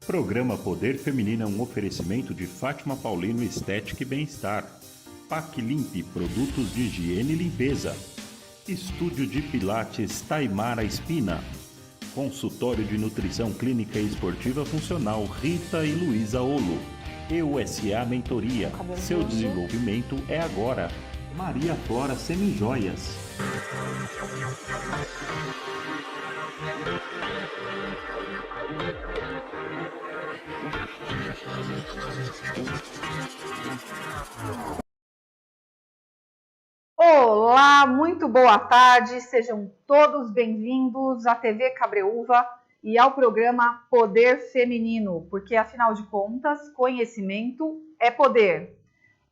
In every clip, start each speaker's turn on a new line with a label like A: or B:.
A: Programa Poder Feminino é um oferecimento de Fátima Paulino Estética e Bem-Estar. PAC Limpe, produtos de higiene e limpeza. Estúdio de Pilates Taimara Espina. Consultório de Nutrição Clínica e Esportiva Funcional Rita e Luísa Olo. EUSA Mentoria. Seu desenvolvimento é agora. Maria Flora Semijoias.
B: Olá, muito boa tarde, sejam todos bem-vindos à TV Cabreúva e ao programa Poder Feminino, porque afinal de contas, conhecimento é poder.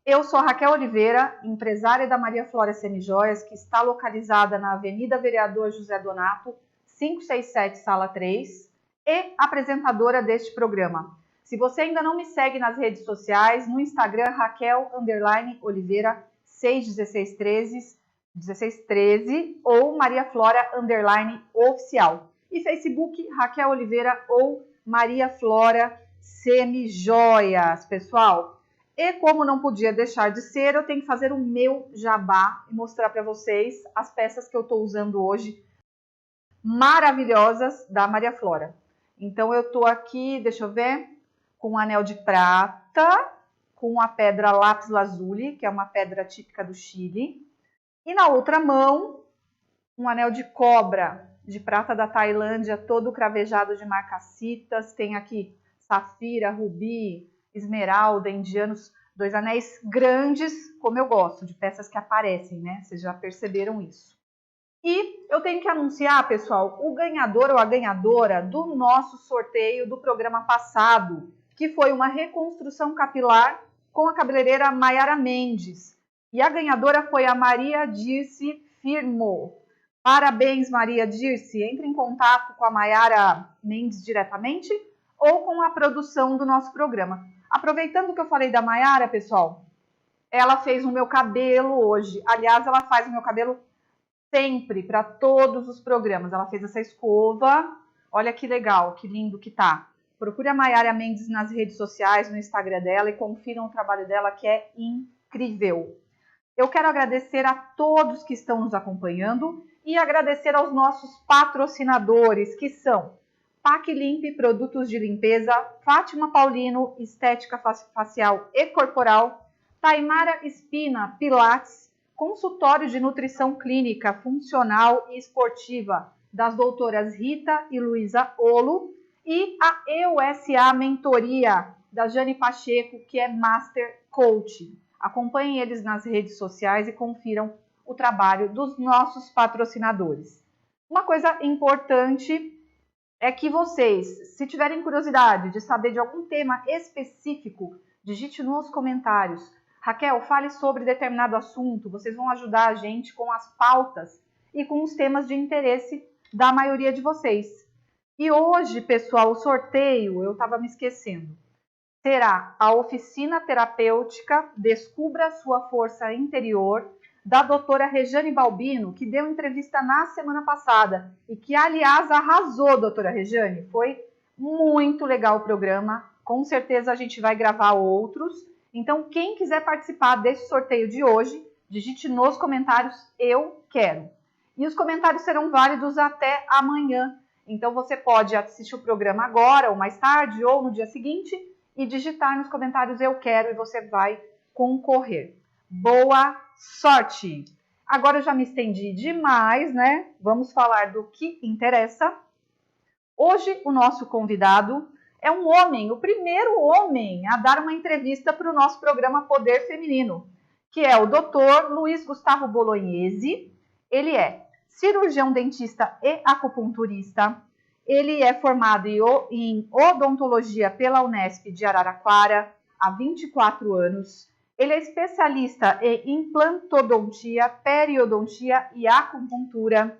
B: Eu sou a Raquel Oliveira, empresária da Maria Flora Semijoias, que está localizada na Avenida Vereador José Donato, 567, Sala 3, e apresentadora deste programa. Se você ainda não me segue nas redes sociais, no Instagram, Raquel_Oliveira 61613 ou Maria Flora _oficial. E Facebook, Raquel Oliveira ou Maria Flora Semijoias, pessoal. E como não podia deixar de ser, eu tenho que fazer o meu jabá e mostrar para vocês as peças que eu estou usando hoje, maravilhosas, da Maria Flora. Então eu estou aqui, deixa eu ver, com um anel de prata, com a pedra lápis lazuli, que é uma pedra típica do Chile. E na outra mão, um anel de cobra, de prata da Tailândia, todo cravejado de marcacitas. Tem aqui safira, rubi, esmeralda, indianos, 2 anéis grandes, como eu gosto, de peças que aparecem, né? Vocês já perceberam isso. E eu tenho que anunciar, pessoal, o ganhador ou a ganhadora do nosso sorteio do programa passado, que foi uma reconstrução capilar com a cabeleireira Maiara Mendes. E a ganhadora foi a Maria Dirce Firmo. Parabéns, Maria Dirce. Entre em contato com a Maiara Mendes diretamente ou com a produção do nosso programa. Aproveitando que eu falei da Maiara, pessoal, ela fez o meu cabelo hoje. Aliás, ela faz o meu cabelo sempre, para todos os programas. Ela fez essa escova. Olha que legal, que lindo que tá. Procure a Maiara Mendes nas redes sociais, no Instagram dela e confiram o trabalho dela, que é incrível. Eu quero agradecer a todos que estão nos acompanhando e agradecer aos nossos patrocinadores, que são PAC Limpe, produtos de limpeza, Fátima Paulino, estética facial e corporal, Taimara Espina, Pilates, consultório de nutrição clínica, funcional e esportiva, das doutoras Rita e Luísa Olo, e a EUSA Mentoria, da Jane Pacheco, que é Master Coach. Acompanhem eles nas redes sociais e confiram o trabalho dos nossos patrocinadores. Uma coisa importante é que vocês, se tiverem curiosidade de saber de algum tema específico, digite nos comentários. Raquel, fale sobre determinado assunto, vocês vão ajudar a gente com as pautas e com os temas de interesse da maioria de vocês. E hoje, pessoal, o sorteio, eu estava me esquecendo, será a oficina terapêutica Descubra Sua Força Interior, da doutora Rejane Balbino, que deu entrevista na semana passada e que, aliás, arrasou, doutora Rejane. Foi muito legal o programa, com certeza a gente vai gravar outros. Então, quem quiser participar desse sorteio de hoje, digite nos comentários "eu quero". E os comentários serão válidos até amanhã. Então, você pode assistir o programa agora, ou mais tarde, ou no dia seguinte, e digitar nos comentários "eu quero" e você vai concorrer. Boa sorte! Agora eu já me estendi demais, né? Vamos falar do que interessa. Hoje o nosso convidado é um homem, o primeiro homem a dar uma entrevista para o nosso programa Poder Feminino, que é o Dr. Luiz Gustavo Bolognese. Ele é cirurgião dentista e acupunturista. Ele é formado em odontologia pela Unesp de Araraquara há 24 anos. Ele é especialista em implantodontia, periodontia e acupuntura.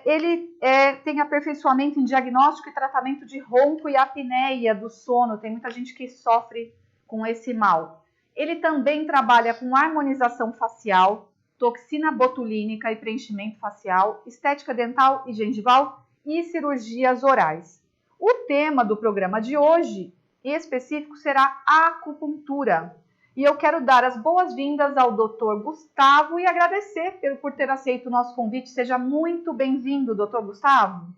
B: Ele tem aperfeiçoamento em diagnóstico e tratamento de ronco e apneia do sono. Tem muita gente que sofre com esse mal. Ele também trabalha com harmonização facial, toxina botulínica e preenchimento facial, estética dental e gengival e cirurgias orais. O tema do programa de hoje, em específico, será acupuntura. E eu quero dar as boas-vindas ao Dr. Gustavo e agradecer por ter aceito o nosso convite. Seja muito bem-vindo, Dr. Gustavo.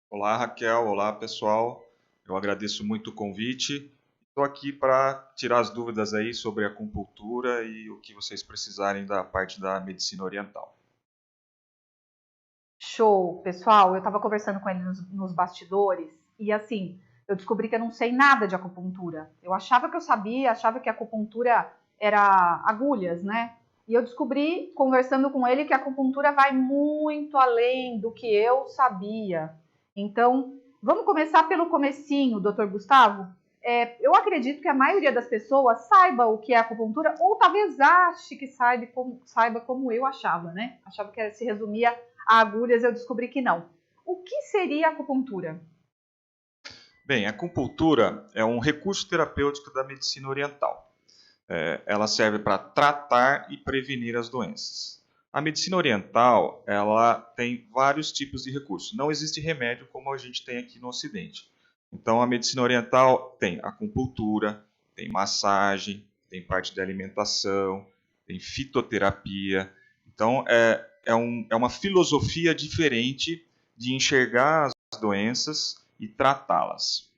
C: Olá, Raquel. Olá, pessoal. Eu agradeço muito o convite. Estou aqui para tirar as dúvidas aí sobre a acupuntura e o que vocês precisarem da parte da medicina oriental.
B: Show, pessoal. Eu estava conversando com ele nos bastidores e assim, eu descobri que eu não sei nada de acupuntura. Eu achava que eu sabia, achava que a acupuntura era agulhas, né? E eu descobri, conversando com ele, que a acupuntura vai muito além do que eu sabia. Então, vamos começar pelo comecinho, Dr. Gustavo. Eu acredito que a maioria das pessoas saiba o que é acupuntura, ou talvez ache que saiba como eu achava, né? Achava que se resumia a agulhas, eu descobri que não. O que seria acupuntura?
C: Bem, a acupuntura é um recurso terapêutico da medicina oriental. Ela serve para tratar e prevenir as doenças. A medicina oriental, ela tem vários tipos de recursos. Não existe remédio como a gente tem aqui no Ocidente. Então, a medicina oriental tem acupuntura, tem massagem, tem parte de alimentação, tem fitoterapia. Então, é uma filosofia diferente de enxergar as doenças e tratá-las.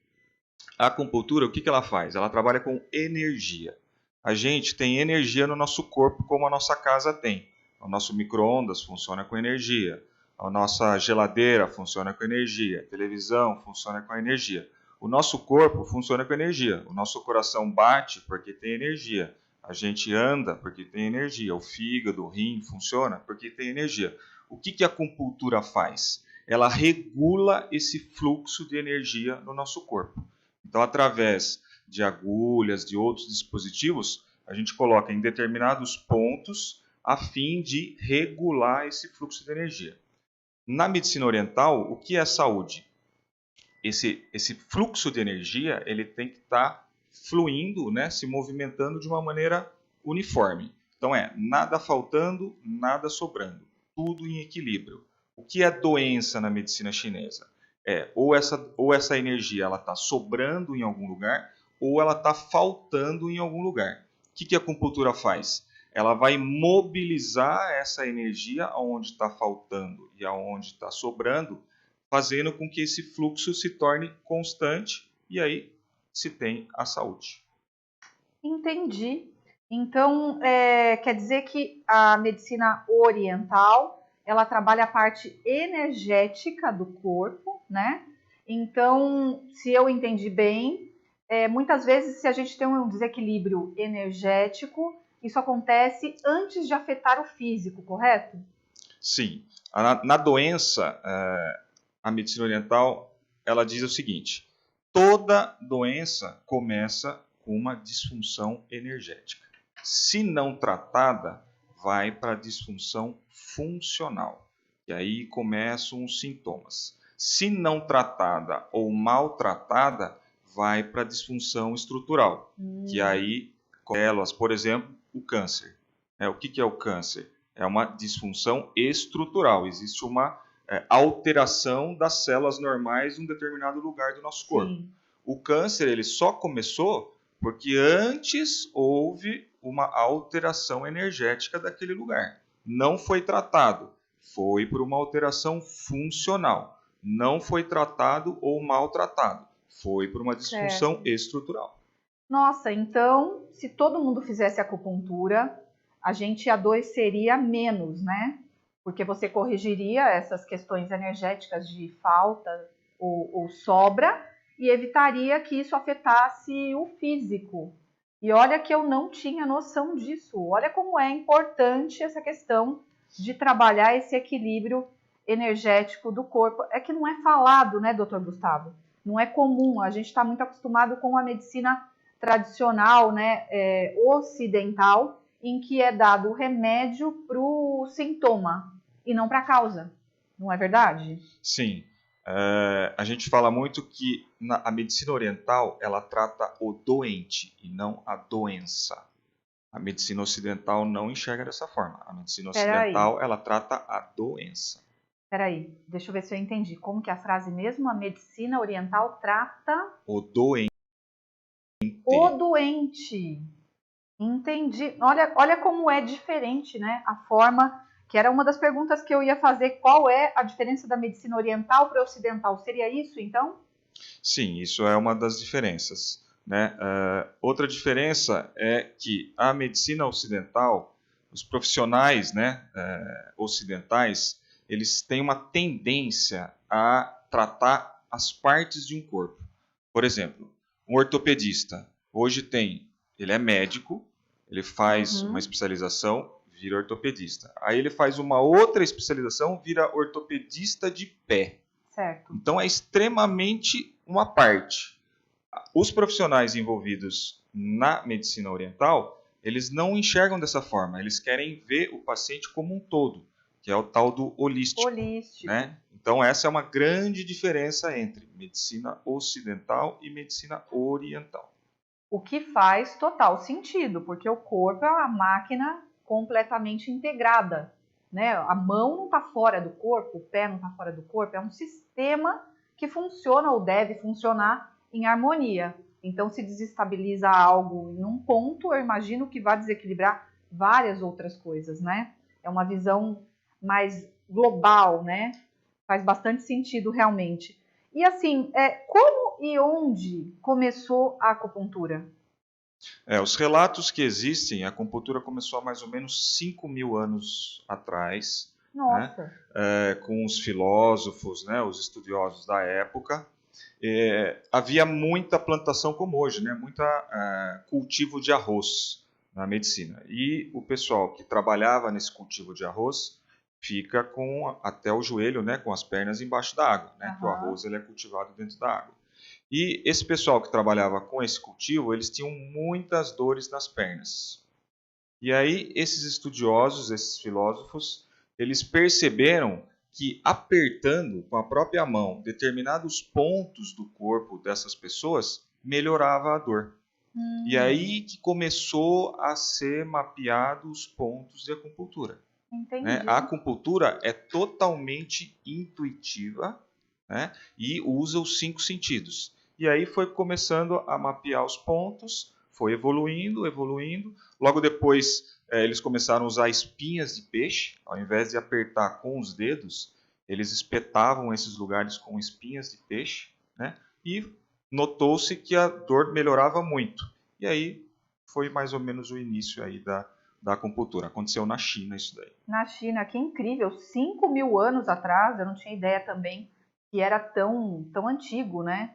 C: A acupuntura, o que ela faz? Ela trabalha com energia. A gente tem energia no nosso corpo, como a nossa casa tem. O nosso micro-ondas funciona com energia. A nossa geladeira funciona com energia. A televisão funciona com energia. O nosso corpo funciona com energia. O nosso coração bate porque tem energia. A gente anda porque tem energia. O fígado, o rim funciona porque tem energia. O que a acupuntura faz? Ela regula esse fluxo de energia no nosso corpo. Então, através de agulhas, de outros dispositivos, a gente coloca em determinados pontos a fim de regular esse fluxo de energia. Na medicina oriental, o que é saúde? Esse fluxo de energia ele tem que estar fluindo, né, se movimentando de uma maneira uniforme. Então, nada faltando, nada sobrando, tudo em equilíbrio. O que é doença na medicina chinesa? Ou essa energia está sobrando em algum lugar, ou ela está faltando em algum lugar. O que a acupuntura faz? Ela vai mobilizar essa energia aonde está faltando e aonde está sobrando, fazendo com que esse fluxo se torne constante e aí se tem a saúde.
B: Entendi. Então, quer dizer que a medicina oriental ela trabalha a parte energética do corpo, né? Então, se eu entendi bem, muitas vezes se a gente tem um desequilíbrio energético, isso acontece antes de afetar o físico, correto?
C: Sim. Na doença, a medicina oriental ela diz o seguinte: toda doença começa com uma disfunção energética. Se não tratada, vai para a disfunção funcional. E aí começam os sintomas. Se não tratada ou maltratada, vai para a disfunção estrutural. Que aí, células, por exemplo, o câncer. O que é o câncer? É uma disfunção estrutural. Existe uma alteração das células normais em um determinado lugar do nosso corpo.
B: Sim.
C: O câncer ele só começou porque antes houve uma alteração energética daquele lugar. Não foi tratado, foi por uma alteração funcional. Não foi tratado ou maltratado, foi por uma disfunção estrutural.
B: Nossa, então, se todo mundo fizesse acupuntura, a gente adoeceria menos, né? Porque você corrigiria essas questões energéticas de falta ou sobra e evitaria que isso afetasse o físico. E olha que eu não tinha noção disso. Olha como é importante essa questão de trabalhar esse equilíbrio energético do corpo. É que não é falado, né, doutor Gustavo? Não é comum. A gente está muito acostumado com a medicina tradicional, né, ocidental, em que é dado o remédio para o sintoma e não para a causa. Não é verdade?
C: Sim. A gente fala muito que a medicina oriental ela trata o doente e não a doença. A medicina ocidental não enxerga dessa forma. A medicina ocidental ela trata a doença.
B: Peraí, deixa eu ver se eu entendi. Como que é a frase mesmo? A medicina oriental trata
C: O doente.
B: o doente. Entendi. Olha como é diferente, né? A forma, que era uma das perguntas que eu ia fazer, qual é a diferença da medicina oriental para ocidental? Seria isso, então?
C: Sim, isso é uma das diferenças, né? Outra diferença é que a medicina ocidental, os profissionais, né, ocidentais, eles têm uma tendência a tratar as partes de um corpo. Por exemplo, um ortopedista, hoje ele é médico, ele faz uma especialização, vira ortopedista. Aí ele faz uma outra especialização, vira ortopedista de pé.
B: Certo.
C: Então é extremamente uma parte. Os profissionais envolvidos na medicina oriental, eles não enxergam dessa forma, eles querem ver o paciente como um todo, que é o tal do holístico. Né? Então essa é uma grande diferença entre medicina ocidental e medicina oriental.
B: O que faz total sentido, porque o corpo é uma máquina completamente integrada. Né? A mão não está fora do corpo, o pé não está fora do corpo, é um sistema que funciona ou deve funcionar em harmonia. Então, se desestabiliza algo em um ponto, eu imagino que vai desequilibrar várias outras coisas, né? É uma visão mais global, né? Faz bastante sentido realmente. E assim, como e onde começou a acupuntura?
C: Os relatos que existem, a acupuntura começou há mais ou menos 5.000 anos atrás,
B: Nossa.
C: né, com os filósofos, né, os estudiosos da época. Havia muita plantação como hoje, né, muita cultivo de arroz na medicina. E o pessoal que trabalhava nesse cultivo de arroz fica até o joelho, né, com as pernas embaixo da água, né, que o arroz ele é cultivado dentro da água. E esse pessoal que trabalhava com esse cultivo, eles tinham muitas dores nas pernas. E aí esses estudiosos, esses filósofos, eles perceberam que apertando com a própria mão determinados pontos do corpo dessas pessoas, melhorava a dor. E aí que começou a ser mapeado os pontos de acupuntura. Né? A acupuntura é totalmente intuitiva, né? E usa os 5 sentidos. E aí foi começando a mapear os pontos, foi evoluindo. Logo depois eles começaram a usar espinhas de peixe, ao invés de apertar com os dedos, eles espetavam esses lugares com espinhas de peixe, né? E notou-se que a dor melhorava muito. E aí foi mais ou menos o início aí da acupuntura. Aconteceu na China isso daí.
B: Na China, que incrível! 5.000 anos atrás, eu não tinha ideia também que era tão antigo, né?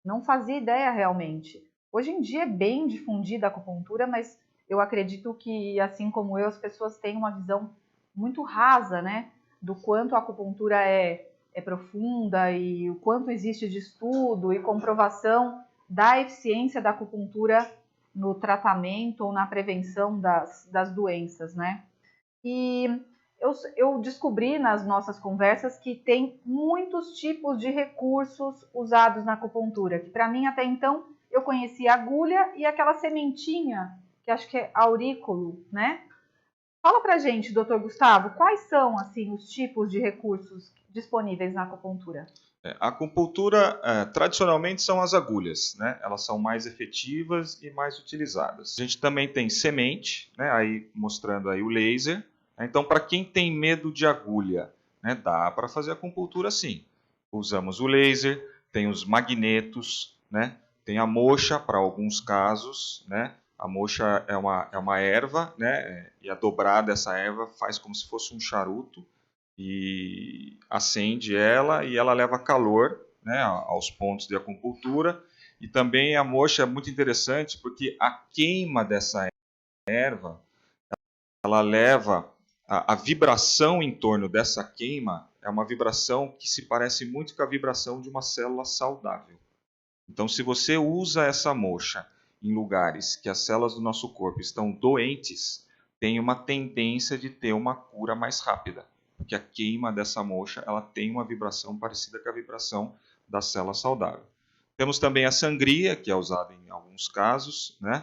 B: Não fazia ideia realmente. Hoje em dia é bem difundida a acupuntura, mas eu acredito que, assim como eu, as pessoas têm uma visão muito rasa, né? Do quanto a acupuntura é profunda e o quanto existe de estudo e comprovação da eficiência da acupuntura no tratamento ou na prevenção das doenças, né? E eu descobri nas nossas conversas que tem muitos tipos de recursos usados na acupuntura, que para mim até então eu conhecia a agulha e aquela sementinha, que acho que é aurículo, né? Fala pra gente, doutor Gustavo, quais são assim os tipos de recursos disponíveis na acupuntura?
C: A acupuntura, tradicionalmente, são as agulhas, né? Elas são mais efetivas e mais utilizadas. A gente também tem semente, né? Aí mostrando aí o laser. Então, para quem tem medo de agulha, né? Dá para fazer acupuntura sim. Usamos o laser, tem os magnetos, né? Tem a moxa para alguns casos, né? A moxa é uma erva, né? E a dobrada dessa erva faz como se fosse um charuto e acende ela e ela leva calor, né, aos pontos de acupuntura. E também a moxa é muito interessante porque a queima dessa erva, ela leva a vibração em torno dessa queima, é uma vibração que se parece muito com a vibração de uma célula saudável. Então, se você usa essa moxa em lugares que as células do nosso corpo estão doentes, tem uma tendência de ter uma cura mais rápida. Porque a queima dessa moxa ela tem uma vibração parecida com a vibração da célula saudável. Temos também a sangria, que é usada em alguns casos, né?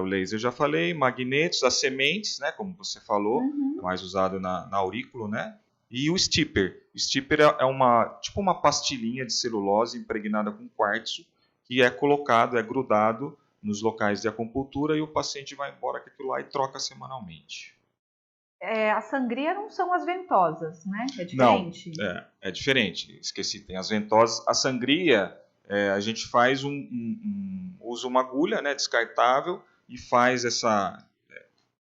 C: O laser já falei, magnetos, as sementes, né? Como você falou, é mais usado na aurículo, né? E o stipper, Stipper é tipo uma pastilhinha de celulose impregnada com quartzo que é colocado, é grudado nos locais de acupuntura e o paciente vai embora com aquilo lá e troca semanalmente.
B: A sangria não são as ventosas, né? É
C: diferente?
B: Não,
C: é diferente. Esqueci, tem as ventosas. A sangria, a gente faz usa uma agulha, né, descartável e faz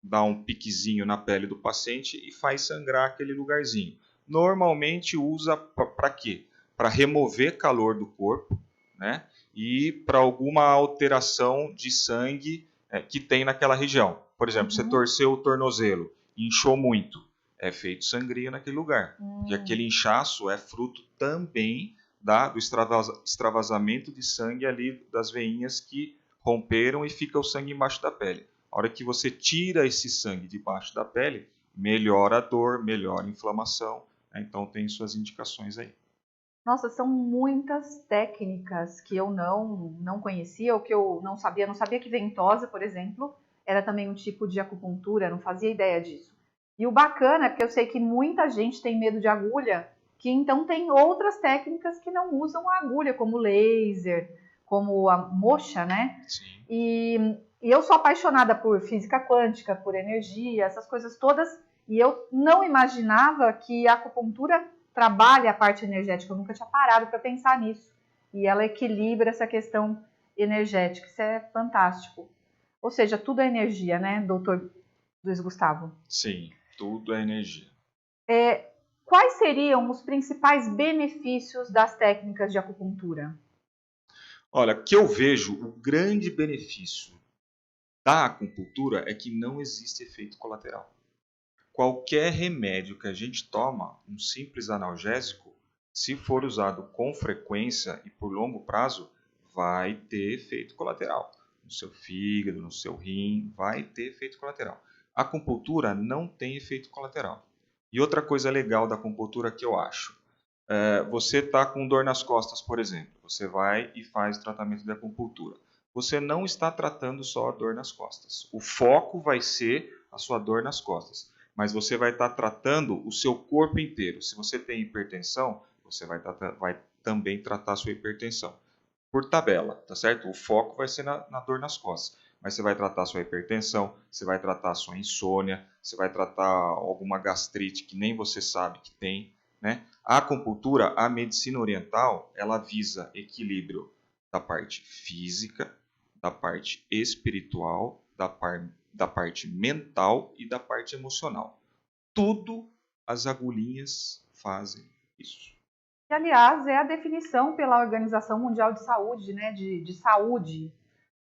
C: dá um piquezinho na pele do paciente e faz sangrar aquele lugarzinho. Normalmente usa para quê? Para remover calor do corpo, né? E para alguma alteração de sangue que tem naquela região. Por exemplo, você torceu o tornozelo, inchou muito, é feito sangria naquele lugar. E aquele inchaço é fruto também do extravasamento de sangue ali das veinhas que romperam e fica o sangue embaixo da pele. A hora que você tira esse sangue debaixo da pele, melhora a dor, melhora a inflamação. Então tem suas indicações aí.
B: Nossa, são muitas técnicas que eu não conhecia, ou que eu não sabia. Não sabia que ventosa, por exemplo, era também um tipo de acupuntura, não fazia ideia disso. E o bacana é porque eu sei que muita gente tem medo de agulha, que então tem outras técnicas que não usam a agulha, como laser, como a moxa, né?
C: Sim.
B: E eu sou apaixonada por física quântica, por energia, essas coisas todas, e eu não imaginava que a acupuntura trabalha a parte energética, eu nunca tinha parado para pensar nisso. E ela equilibra essa questão energética, isso é fantástico. Ou seja, tudo é energia, né, doutor Luiz Gustavo?
C: Sim, tudo é energia.
B: Quais seriam os principais benefícios das técnicas de acupuntura?
C: Olha, que eu vejo o grande benefício da acupuntura é que não existe efeito colateral. Qualquer remédio que a gente toma, um simples analgésico, se for usado com frequência e por longo prazo, vai ter efeito colateral. No seu fígado, no seu rim, vai ter efeito colateral. A acupuntura não tem efeito colateral. E outra coisa legal da acupuntura que eu acho, você está com dor nas costas, por exemplo, você vai e faz o tratamento de acupuntura. Você não está tratando só a dor nas costas. O foco vai ser a sua dor nas costas. Mas você vai estar tratando o seu corpo inteiro. Se você tem hipertensão, você vai também tratar a sua hipertensão. Por tabela, tá certo? O foco vai ser na dor nas costas. Mas você vai tratar a sua hipertensão, você vai tratar a sua insônia, você vai tratar alguma gastrite que nem você sabe que tem, né? A acupuntura, a medicina oriental, ela visa equilíbrio da parte física, da parte espiritual, da parte mental e da parte emocional. Tudo as agulhinhas fazem isso.
B: Que, aliás, é a definição pela Organização Mundial de Saúde, né, de saúde.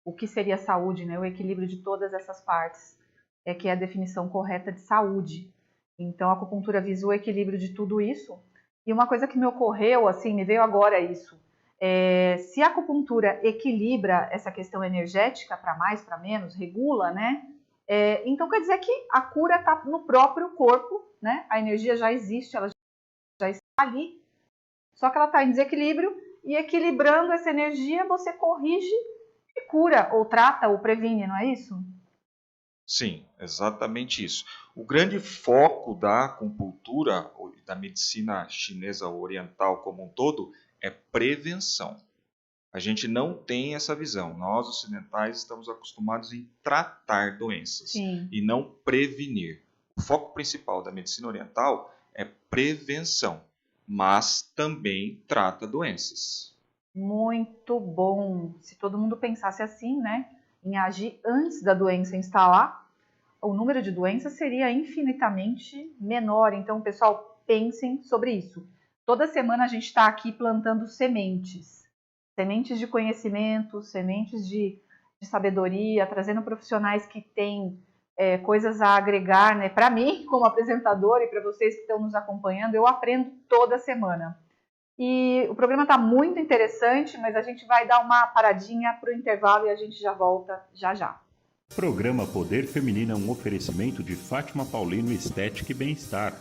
B: O que seria saúde, né? O equilíbrio de todas essas partes. Que é a definição correta de saúde. Então, a acupuntura visa o equilíbrio de tudo isso. E uma coisa que me ocorreu, assim, me veio agora isso. Se a acupuntura equilibra essa questão energética, para mais, para menos, regula, né? Então quer dizer que a cura está no próprio corpo, né? A energia já existe, ela já está ali, só que ela está em desequilíbrio, e equilibrando essa energia você corrige e cura, ou trata, ou previne, não é isso?
C: Sim, exatamente isso. O grande foco da acupuntura, da medicina chinesa oriental como um todo, é prevenção. A gente não tem essa visão. Nós, ocidentais, estamos acostumados em tratar doenças.
B: Sim.
C: E não prevenir. O foco principal da medicina oriental é prevenção, mas também trata doenças.
B: Muito bom. Se todo mundo pensasse assim, né, em agir antes da doença instalar, o número de doenças seria infinitamente menor. Então, pessoal, pensem sobre isso. Toda semana a gente está aqui plantando sementes de conhecimento, sementes de sabedoria, trazendo profissionais que têm coisas a agregar, né? Para mim, como apresentadora, e para vocês que estão nos acompanhando, eu aprendo toda semana. E o programa está muito interessante, mas a gente vai dar uma paradinha para o intervalo e a gente já volta já já.
A: Programa Poder Feminino é um oferecimento de Fátima Paulino Estética e Bem-Estar.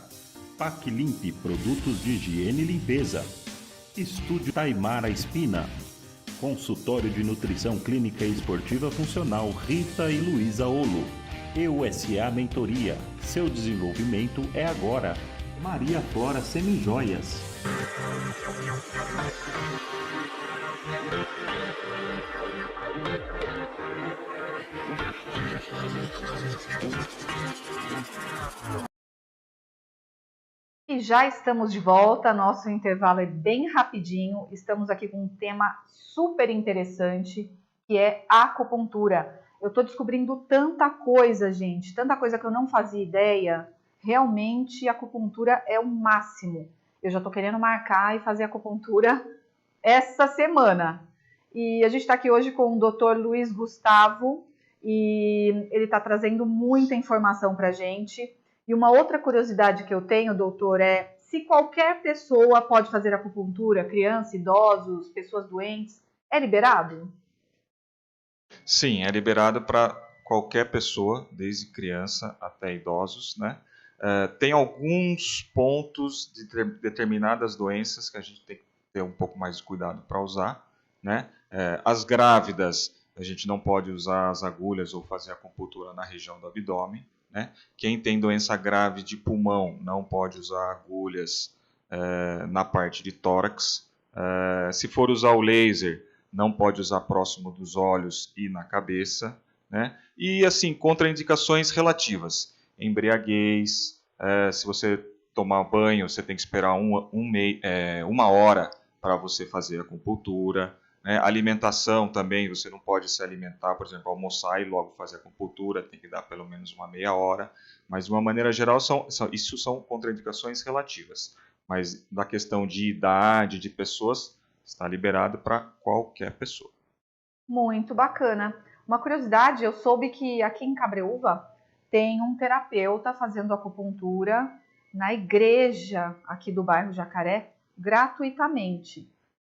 A: PAC Limpe, produtos de higiene e limpeza. Estúdio Taimara Espina. Consultório de Nutrição Clínica e Esportiva Funcional Rita e Luísa Olo. EUSA Mentoria. Seu desenvolvimento é agora. Maria Flora Semijoias.
B: E já estamos de volta, nosso intervalo é bem rapidinho, estamos aqui com um tema super interessante, que é acupuntura. Eu estou descobrindo tanta coisa, gente, tanta coisa que eu não fazia ideia. Realmente, a acupuntura é o máximo. Eu já estou querendo marcar e fazer acupuntura essa semana. E a gente está aqui hoje com o Dr. Luiz Gustavo, e ele está trazendo muita informação para a gente. E uma outra curiosidade que eu tenho, doutor, é se qualquer pessoa pode fazer acupuntura, criança, idosos, pessoas doentes, é liberado?
C: Sim, é liberado para qualquer pessoa, desde criança até idosos, né? Tem alguns pontos de determinadas doenças que a gente tem que ter um pouco mais de cuidado para usar, né? As grávidas, a gente não pode usar as agulhas ou fazer acupuntura na região do abdômen, né? Quem tem doença grave de pulmão não pode usar agulhas na parte de tórax. Se for usar o laser, não pode usar próximo dos olhos e na cabeça, né? E assim, contraindicações relativas. Embriaguez, se você tomar banho, você tem que esperar uma hora para você fazer acupuntura. Né? Alimentação também, você não pode se alimentar, por exemplo, almoçar e logo fazer acupuntura, tem que dar pelo menos uma meia hora. Mas de uma maneira geral, isso são contraindicações relativas. Mas na questão de idade, de pessoas, está liberado para qualquer pessoa.
B: Muito bacana. Uma curiosidade, eu soube que aqui em Cabreúva tem um terapeuta fazendo acupuntura na igreja aqui do bairro Jacaré, gratuitamente.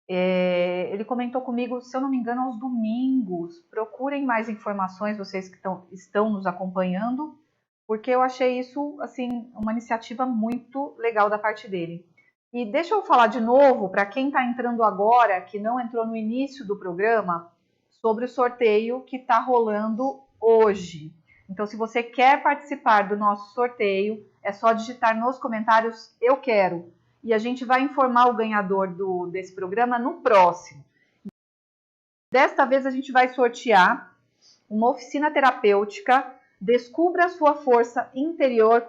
B: Ele comentou comigo, se eu não me engano, aos domingos. Procurem mais informações, vocês que estão nos acompanhando, porque eu achei isso assim uma iniciativa muito legal da parte dele. E deixa eu falar de novo, para quem está entrando agora, que não entrou no início do programa, sobre o sorteio que está rolando hoje. Então, se você quer participar do nosso sorteio, é só digitar nos comentários "eu quero", e a gente vai informar o ganhador desse programa no próximo. Desta vez a gente vai sortear uma oficina terapêutica Descubra a Sua Força Interior,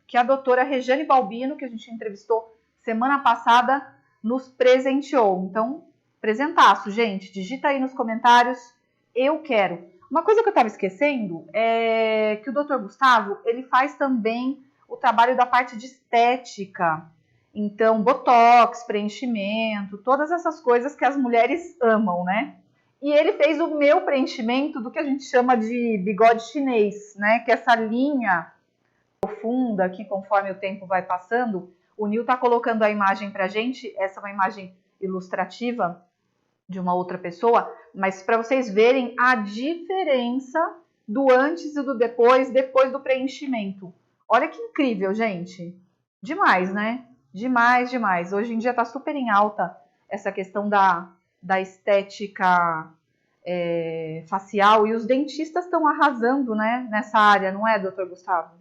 B: que a doutora Regiane Balbino, que a gente entrevistou semana passada, nos presenteou. Então, presentaço, gente. Digita aí nos comentários, "eu quero". Uma coisa que eu estava esquecendo é que o Dr. Gustavo, ele faz também o trabalho da parte de estética. Então, botox, preenchimento, todas essas coisas que as mulheres amam, né? E ele fez o meu preenchimento do que a gente chama de bigode chinês, né? Que é essa linha profunda aqui, conforme o tempo vai passando. O Nil está colocando a imagem para a gente, essa é uma imagem ilustrativa de uma outra pessoa, mas para vocês verem a diferença do antes e do depois do preenchimento. Olha que incrível, gente. Demais, né? Demais, demais. Hoje em dia está super em alta essa questão da estética facial, e os dentistas estão arrasando, né, nessa área, não é, doutor Gustavo?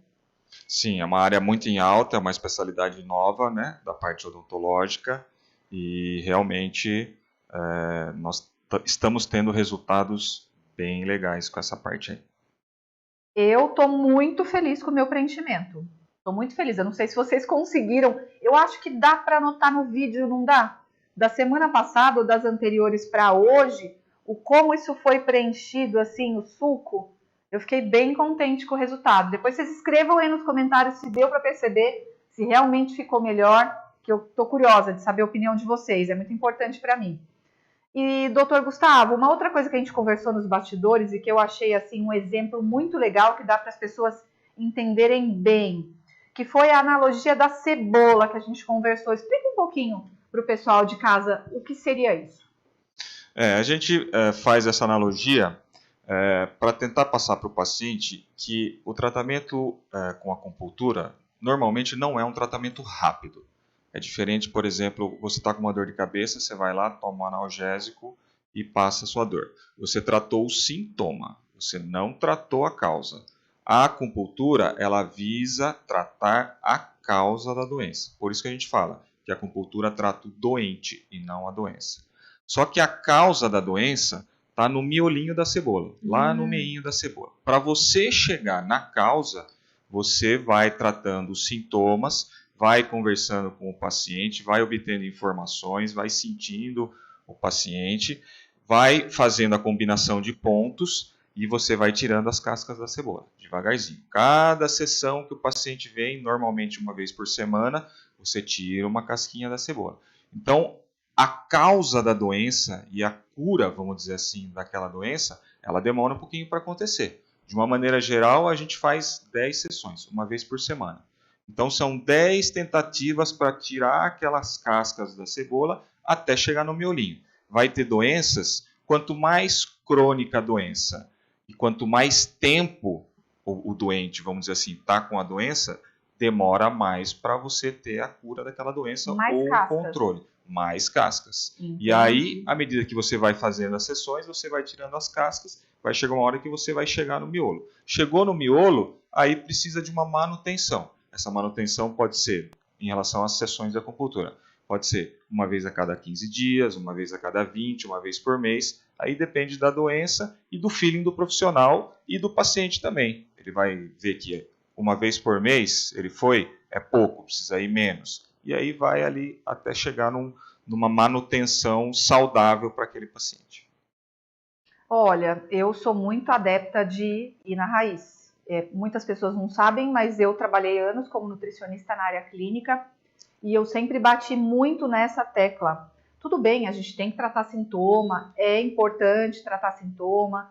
C: Sim, é uma área muito em alta, é uma especialidade nova, né, da parte odontológica, e realmente nós estamos tendo resultados bem legais com essa parte aí.
B: Eu estou muito feliz com o meu preenchimento. Estou muito feliz. Eu não sei se vocês conseguiram. Eu acho que dá para anotar no vídeo, não dá? Da semana passada ou das anteriores para hoje, como isso foi preenchido, assim, o suco. Eu fiquei bem contente com o resultado. Depois vocês escrevam aí nos comentários se deu para perceber, se realmente ficou melhor, que eu estou curiosa de saber a opinião de vocês. É muito importante para mim. E, doutor Gustavo, uma outra coisa que a gente conversou nos bastidores e que eu achei assim um exemplo muito legal que dá para as pessoas entenderem bem, que foi a analogia da cebola que a gente conversou. Explica um pouquinho para o pessoal de casa o que seria isso.
C: A gente faz essa analogia para tentar passar para o paciente que o tratamento com acupuntura normalmente não é um tratamento rápido. É diferente, por exemplo, você está com uma dor de cabeça, você vai lá, toma um analgésico e passa a sua dor. Você tratou o sintoma, você não tratou a causa. A acupuntura, ela visa tratar a causa da doença. Por isso que a gente fala que a acupuntura trata o doente e não a doença. Só que a causa da doença está no miolinho da cebola, lá no meinho da cebola. Para você chegar na causa, você vai tratando os sintomas, vai conversando com o paciente, vai obtendo informações, vai sentindo o paciente, vai fazendo a combinação de pontos e você vai tirando as cascas da cebola, devagarzinho. Cada sessão que o paciente vem, normalmente uma vez por semana, você tira uma casquinha da cebola. Então, a causa da doença e a cura, vamos dizer assim, daquela doença, ela demora um pouquinho para acontecer. De uma maneira geral, a gente faz 10 sessões, uma vez por semana. Então, são 10 tentativas para tirar aquelas cascas da cebola até chegar no miolinho. Vai ter doenças, quanto mais crônica a doença e quanto mais tempo o doente, vamos dizer assim, está com a doença, demora mais para você ter a cura daquela doença ou o controle. Mais cascas. E aí, à medida que você vai fazendo as sessões, você vai tirando as cascas, vai chegar uma hora que você vai chegar no miolo. Chegou no miolo, aí precisa de uma manutenção. Essa manutenção pode ser em relação às sessões de acupuntura. Pode ser uma vez a cada 15 dias, uma vez a cada 20, uma vez por mês. Aí depende da doença e do feeling do profissional e do paciente também. Ele vai ver que uma vez por mês ele foi, é pouco, precisa ir menos. E aí vai ali até chegar numa manutenção saudável para aquele paciente.
B: Olha, eu sou muito adepta de ir na raiz. Muitas pessoas não sabem, mas eu trabalhei anos como nutricionista na área clínica e eu sempre bati muito nessa tecla. Tudo bem, a gente tem que tratar sintoma, é importante tratar sintoma,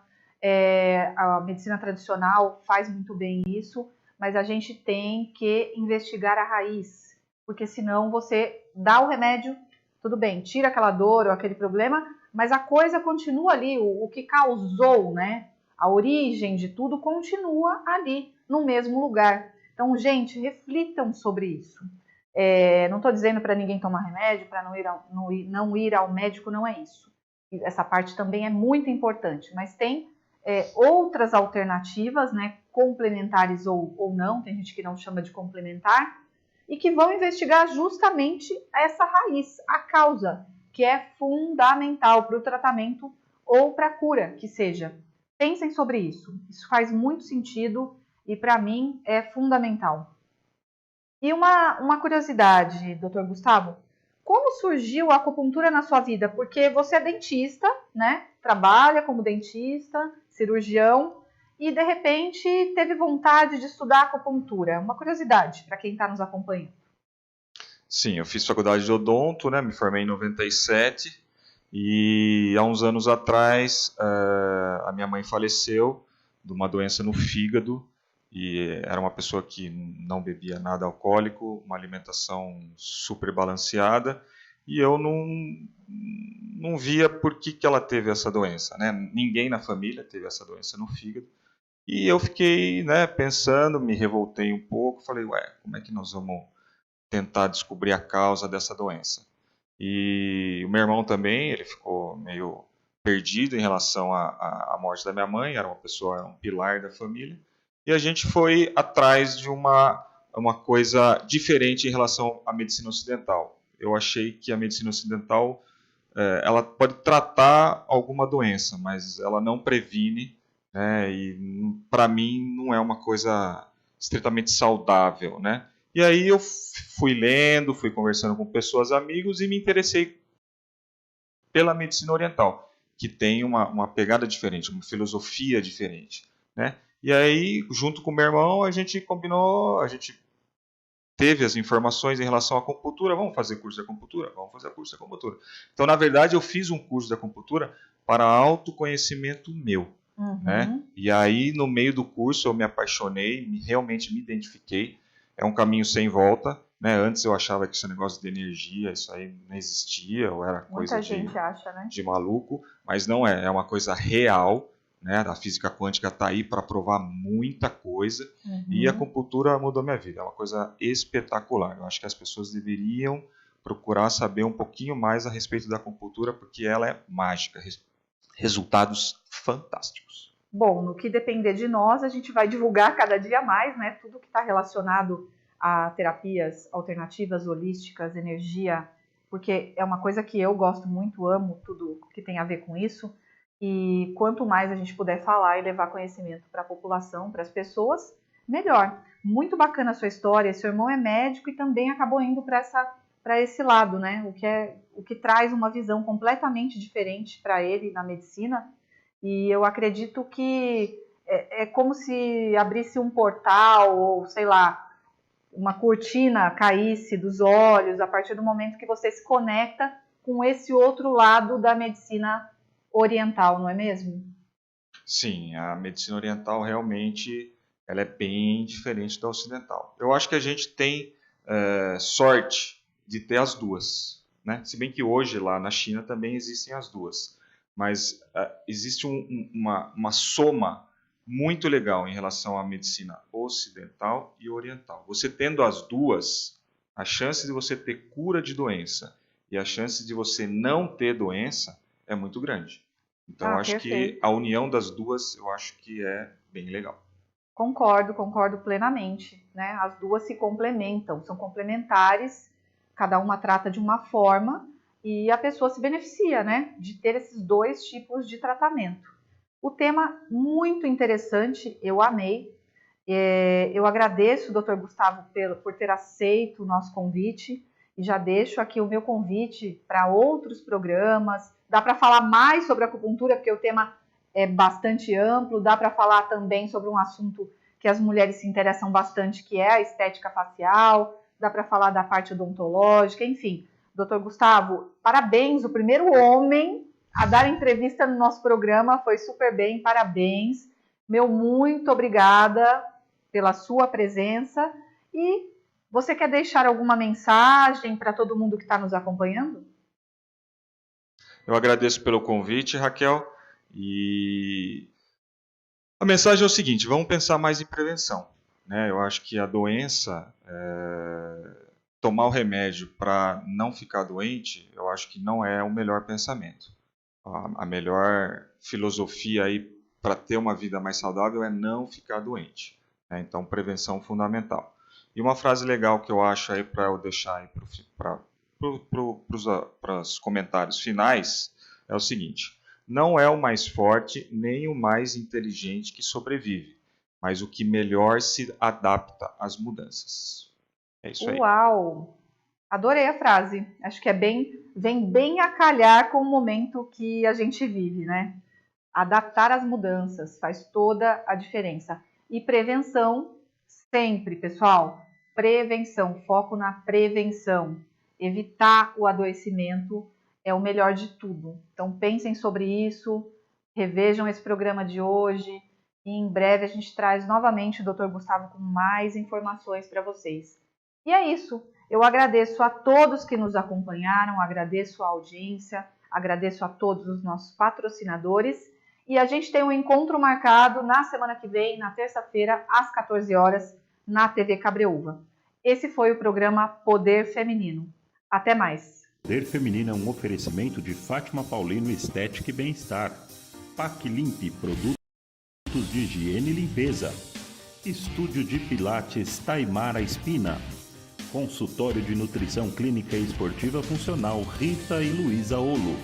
B: a medicina tradicional faz muito bem isso, mas a gente tem que investigar a raiz, porque senão você dá o remédio, tudo bem, tira aquela dor ou aquele problema, mas a coisa continua ali, o que causou, né? A origem de tudo continua ali, no mesmo lugar. Então, gente, reflitam sobre isso. Não estou dizendo para ninguém tomar remédio, para não ir ao médico, não é isso. Essa parte também é muito importante, mas tem outras alternativas, né, complementares ou não, tem gente que não chama de complementar, e que vão investigar justamente essa raiz, a causa, que é fundamental para o tratamento ou para a cura, que seja. Pensem sobre isso. Isso faz muito sentido e, para mim, é fundamental. E uma curiosidade, Dr. Gustavo, como surgiu a acupuntura na sua vida? Porque você é dentista, né? Trabalha como dentista, cirurgião, e de repente teve vontade de estudar acupuntura. Uma curiosidade para quem está nos acompanhando.
C: Sim, eu fiz faculdade de odonto, né? Me formei em 97 e há uns anos atrás a minha mãe faleceu de uma doença no fígado e era uma pessoa que não bebia nada alcoólico, uma alimentação super balanceada e eu não via por que ela teve essa doença, né? Ninguém na família teve essa doença no fígado. E eu fiquei, né, pensando, me revoltei um pouco, falei, como é que nós vamos tentar descobrir a causa dessa doença? E o meu irmão também, ele ficou meio perdido em relação à morte da minha mãe, era um pilar da família, e a gente foi atrás de uma coisa diferente em relação à medicina ocidental. Eu achei que a medicina ocidental, ela pode tratar alguma doença, mas ela não previne, né, e para mim não é uma coisa estritamente saudável, né? E aí eu fui lendo, fui conversando com pessoas, amigos, e me interessei pela medicina oriental, que tem uma pegada diferente, uma filosofia diferente, né? E aí, junto com o meu irmão, a gente combinou, a gente teve as informações em relação à acupuntura, vamos fazer curso de acupuntura? Vamos fazer curso de acupuntura. Então, na verdade, eu fiz um curso de acupuntura para autoconhecimento meu. Né? E aí, no meio do curso, eu me apaixonei, realmente me identifiquei. É um caminho sem volta. Né? Antes eu achava que esse negócio de energia, isso aí não existia, ou era coisa de maluco, mas não é. É uma coisa real. Né? A física quântica está aí para provar muita coisa. E a acupuntura mudou minha vida. É uma coisa espetacular. Eu acho que as pessoas deveriam procurar saber um pouquinho mais a respeito da acupuntura, porque ela é mágica. Resultados fantásticos.
B: Bom, no que depender de nós, a gente vai divulgar cada dia mais, né? Tudo que está relacionado a terapias alternativas, holísticas, energia, porque é uma coisa que eu gosto muito, amo tudo que tem a ver com isso. E quanto mais a gente puder falar e levar conhecimento para a população, para as pessoas, melhor. Muito bacana a sua história. Seu irmão é médico e também acabou indo para esse lado, né? O que traz uma visão completamente diferente para ele na medicina. E eu acredito que é como se abrisse um portal, ou sei lá, uma cortina caísse dos olhos a partir do momento que você se conecta com esse outro lado da medicina oriental, não é mesmo?
C: Sim, a medicina oriental realmente ela é bem diferente da ocidental. Eu acho que a gente tem sorte de ter as duas, né? Se bem que hoje lá na China também existem as duas, mas existe uma soma muito legal em relação à medicina ocidental e oriental. Você tendo as duas, a chance de você ter cura de doença e a chance de você não ter doença é muito grande. Então, acho
B: Perfeito.
C: que a união das duas, eu acho que é bem legal.
B: Concordo plenamente, né? As duas se complementam, são complementares, cada uma trata de uma forma e a pessoa se beneficia, né? De ter esses dois tipos de tratamento. O tema muito interessante, eu amei. Eu agradeço, Dr. Gustavo, por ter aceito o nosso convite e já deixo aqui o meu convite para outros programas. Dá para falar mais sobre acupuntura, porque o tema é bastante amplo. Dá para falar também sobre um assunto que as mulheres se interessam bastante, que é a estética facial. Dá para falar da parte odontológica, enfim. Dr. Gustavo, parabéns, o primeiro homem a dar entrevista no nosso programa, foi super bem, parabéns. Meu muito obrigada pela sua presença. E você quer deixar alguma mensagem para todo mundo que está nos acompanhando?
C: Eu agradeço pelo convite, Raquel, e a mensagem é o seguinte: vamos pensar mais em prevenção, né? Eu acho que a doença, tomar o remédio para não ficar doente, eu acho que não é o melhor pensamento. A melhor filosofia aí para ter uma vida mais saudável é não ficar doente, né? Então, prevenção fundamental. E uma frase legal que eu acho aí para eu deixar aí para os comentários finais é o seguinte: não é o mais forte nem o mais inteligente que sobrevive, mas o que melhor se adapta às mudanças. É isso aí.
B: Uau! Adorei a frase. Acho que vem bem a calhar com o momento que a gente vive, né? Adaptar às mudanças faz toda a diferença. E prevenção, sempre, pessoal. Prevenção, foco na prevenção. Evitar o adoecimento é o melhor de tudo. Então pensem sobre isso, revejam esse programa de hoje e em breve a gente traz novamente o Dr. Gustavo com mais informações para vocês. E é isso. Eu agradeço a todos que nos acompanharam, agradeço a audiência, agradeço a todos os nossos patrocinadores e a gente tem um encontro marcado na semana que vem, na terça-feira, às 14 horas, na TV Cabreúva. Esse foi o programa Poder Feminino. Até mais.
A: Poder Feminino é um oferecimento de Fátima Paulino Estética e Bem-Estar. PAC Limpe, produtos de higiene e limpeza. Estúdio de Pilates Taimara Espina. Consultório de Nutrição Clínica e Esportiva Funcional Rita e Luísa Olo.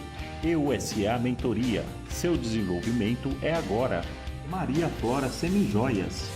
A: EUSA Mentoria. Seu desenvolvimento é agora. Maria Flora Semijoias.